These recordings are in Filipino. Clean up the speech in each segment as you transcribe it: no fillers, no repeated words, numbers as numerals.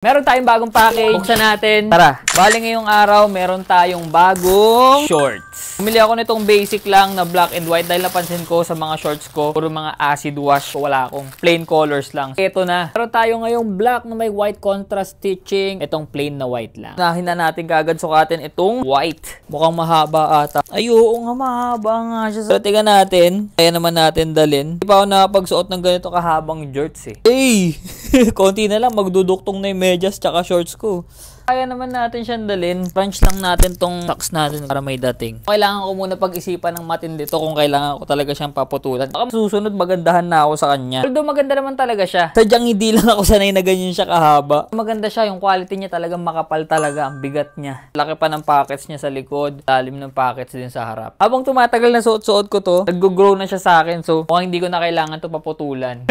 Meron tayong bagong package. Buksan natin. Tara. Bali ngayong araw, meron tayong bagong shorts. Bumili ako nitong basic lang na black and white dahil napansin ko sa mga shorts ko, puro mga acid wash. Wala akong plain colors lang. Ito na. Meron tayo ngayong black na may white contrast stitching. Itong plain na white lang. Nahin na natin kagad sukatin itong white. Mukhang mahaba ata. Ay, oo nga, mahaba nga siya. So, tingnan natin. Kaya naman natin dalin. Hindi pa ako nakapagsuot ng ganito kahabang shorts eh. Hey! Konti na lang, magduduktong na yung medyas tsaka shorts ko. Kaya naman natin siyang dalhin. Crunch lang natin tong socks natin para may dating. Kailangan ko muna pag-isipan ng matindi to kung kailangan ko talaga siyang paputulan. Baka susunod magandahan na ako sa kanya. Although maganda naman talaga siya. Sadyang hindi lang ako sanay na ganyan siya kahaba. Maganda siya, yung quality niya talagang makapal talaga. Ang bigat niya. Laki pa ng pockets niya sa likod. Lalim ng pockets din sa harap. Habang tumatagal na suot-suot ko to, nag-grow na siya sa akin. So, mukhang hindi ko na kailangan to paputulan.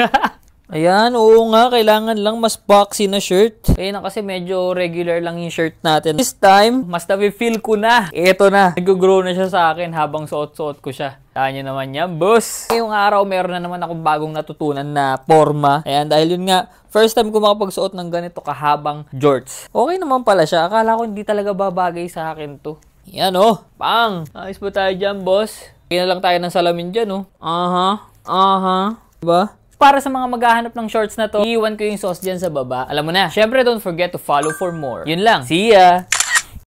Ayan, oo nga, kailangan lang mas boxy na shirt. Kaya na kasi medyo regular lang yung shirt natin. This time, mas na-feel ko na. Ito na, nag-grow na siya sa akin habang suot-suot ko siya. Kaya nyo naman yan, boss. Ngayong araw, meron na naman akong bagong natutunan na forma. Ayan, dahil yun nga, first time ko makapagsuot ng ganito kahabang shorts. Okay naman pala siya. Akala ko hindi talaga babagay sa akin to. Yan oh, pang. Ayos po tayo dyan, boss. Kaya na lang tayo ng salamin dyan, oh. Diba? Para sa mga maghahanap ng shorts na to, iiwan ko yung sauce dyan sa baba. Alam mo na. Syempre, don't forget to follow for more. Yun lang. See ya!